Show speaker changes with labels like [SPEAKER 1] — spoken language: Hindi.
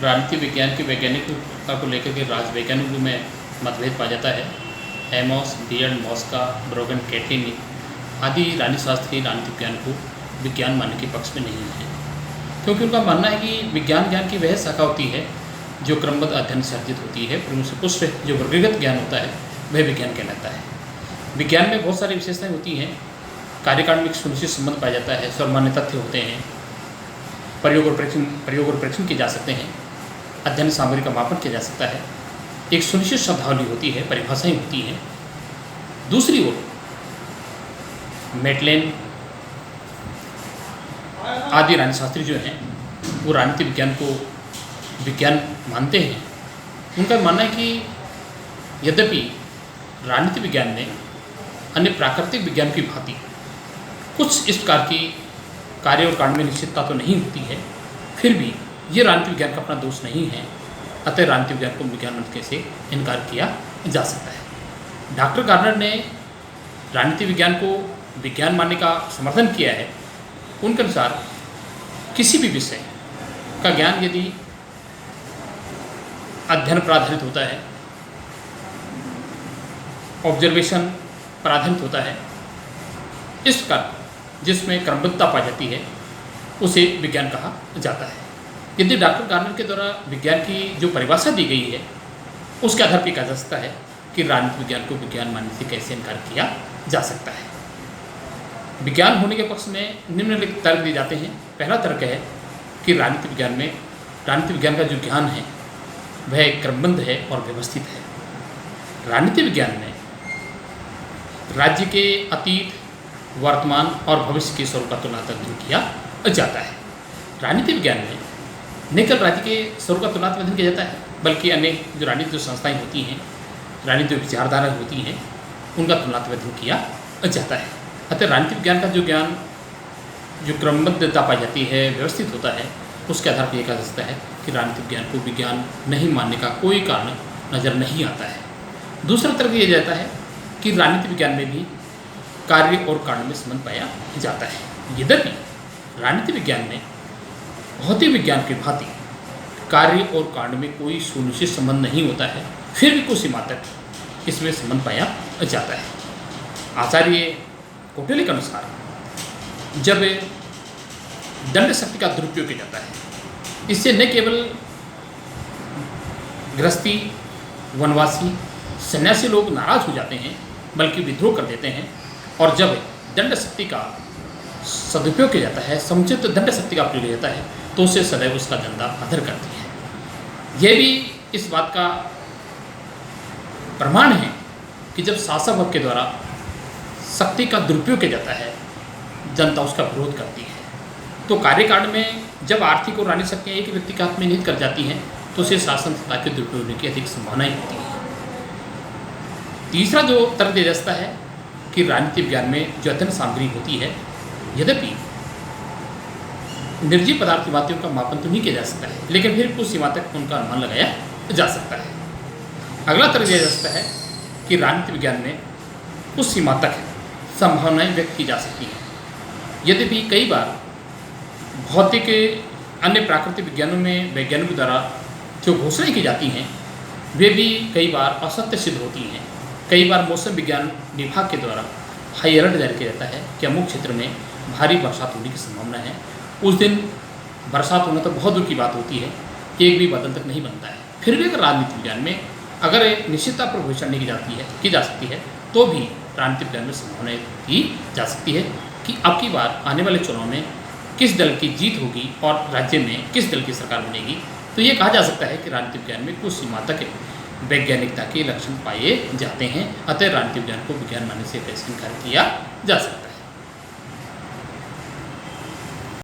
[SPEAKER 1] राजनीति विज्ञान की वैज्ञानिकता को लेकर के राज वैज्ञानिकों में मतभेद पाया जाता है। एमॉस, बियर्ड, मॉस्का, ब्रोगन, कैटलिन आदि राजनीतिशास्त्री राजनीति विज्ञान को विज्ञान मानने के पक्ष में नहीं है, क्योंकि उनका मानना है कि विज्ञान ज्ञान की वह शाखा होती है जो क्रमबद्ध अध्ययन से अर्जित होती है, पर उनसे पुष्ट जो वर्गीकृत ज्ञान होता है वह विज्ञान कहलाता है। विज्ञान में बहुत सारी विशेषताएं होती हैं। कार्यकाल में एक सुनिश्चित संबंध पाया जाता है, सर्वमान्य तथ्य होते हैं, प्रयोग और परीक्षण किए जा सकते हैं, अध्ययन सामग्री का मापन किया जा सकता है, एक सुनिश्चित शब्दावली होती है, परिभाषाएं होती हैं। दूसरी ओर मेटलेन आदि राजनीतिशास्त्री जो हैं वो राजनीति विज्ञान को विज्ञान मानते हैं। उनका मानना है कि यद्यपि राजनीति विज्ञान में अन्य प्राकृतिक विज्ञान की भांति कुछ इस प्रकार की कार्य और कारण में निश्चितता तो नहीं होती है, फिर भी ये राजनीति विज्ञान का अपना दोष नहीं है। अतः राजनीति विज्ञान को विज्ञान मानने से इनकार किया जा सकता है। डॉक्टर गार्नर ने राजनीति विज्ञान को विज्ञान मानने का समर्थन किया है। उनके अनुसार किसी भी विषय का ज्ञान यदि अध्ययन पर आधारित होता है, ऑब्जर्वेशन पर आधारित होता है, इस प्रकार जिसमें क्रमबद्धता पाई जाती है, उसे विज्ञान कहा जाता है। यदि डॉक्टर गार्नर के द्वारा विज्ञान की जो परिभाषा दी गई है उसके आधार पर कहा जा सकता है कि राजनीति विज्ञान को विज्ञान मानने से कैसे इनकार किया जा सकता है। विज्ञान होने के पक्ष में निम्नलिखित तर्क दिए जाते हैं। पहला तर्क है कि राजनीति विज्ञान का जो ज्ञान है वह क्रमबद्ध है और व्यवस्थित है। राजनीति विज्ञान में राज्य के अतीत, वर्तमान और भविष्य के स्वरूप का तुलनात्मक अध्ययन किया जाता है। राजनीति विज्ञान में न केवल राज्य के स्वरूप का तुलनात्मक अध्ययन किया जाता है, बल्कि अन्य जो राजनीतिक संस्थाएं होती हैं, राजनीतिक विचारधारा होती हैं, उनका तुलनात्मक अध्ययन किया जाता है। अतः राजनीति विज्ञान का जो ज्ञान जो क्रमबद्धता पाई जाती है, व्यवस्थित होता है, उसके आधार पर यह कहा जा सकता है कि राजनीति विज्ञान को विज्ञान नहीं मानने का कोई कारण नज़र नहीं आता है। दूसरा तर्क यह जाता है कि राजनीति विज्ञान में भी कार्य और कारण में संबंध पाया जाता है। यद्यपि राजनीति विज्ञान में भौतिक विज्ञान की भांति कार्य और कारण में कोई सुनिश्चित संबंध नहीं होता है, फिर भी कुछ सीमा तक इसमें संबंध पाया जाता है। आचार्य कोटेले के अनुसार जब दंड शक्ति का दुरुपयोग किया जाता है, इससे न केवल गृहस्थी, वनवासी, सन्यासी लोग नाराज हो जाते हैं, बल्कि विद्रोह कर देते हैं। और जब दंड शक्ति का सदुपयोग किया जाता है, समुचित दंड शक्ति का प्रयोग किया जाता है, तो उसे सदैव उसका जनता आदर करती है। यह भी इस बात का प्रमाण है कि जब शासक वर्ग के द्वारा शक्ति का दुरुपयोग किया जाता है, जनता उसका विरोध करती है। तो कार्यकाल में जब आर्थिक और राजनीतिक शक्तियाँ एक व्यक्ति के हाथ में निहित कर जाती हैं, तो उसे शासन सत्ता के दुरुपयोग होने की अधिक संभावनाएं होती है। तीसरा जो तर्क दिया जाता है कि राजनीति विज्ञान में जो अध्ययन सामग्री होती है, यद्यपि निर्जीव पदार्थ की बातों का मापन तो नहीं किया जा सकता है, लेकिन फिर कुछ सीमा तक उनका अनुमान लगाया जा सकता है। अगला तर्क दिया जा सकता है कि राजनीति विज्ञान में कुछ सीमा तक संभावनाएं व्यक्त की जा सकती हैं। यद्यपि कई बार भौतिक अन्य प्राकृतिक विज्ञानों में वैज्ञानिकों द्वारा जो घोषणाएं की जाती हैं वे भी कई बार असत्य सिद्ध होती हैं। कई बार मौसम विज्ञान विभाग के द्वारा हाई अलर्ट जारी किया जाता है कि अमुक क्षेत्र में भारी बरसात होने की संभावना है। उस दिन बरसात होना तो बहुत दूर की बात होती है, एक भी बादल तक नहीं बनता है। फिर भी अगर राजनीति विज्ञान में अगर निश्चितता पर घोषणा नहीं की जा सकती है, तो भी राजनीति विज्ञान में संभावना की जा सकती है कि अब की बार आने वाले चुनाव में किस दल की जीत होगी और राज्य में किस दल की सरकार बनेगी। तो ये कहा जा सकता है कि राजनीति विज्ञान में कुछ सीमा तक वैज्ञानिकता के लक्षण पाए जाते हैं। अतः राजनीति विज्ञान को विज्ञान मानने से कैसे इनकार किया जा सकता है।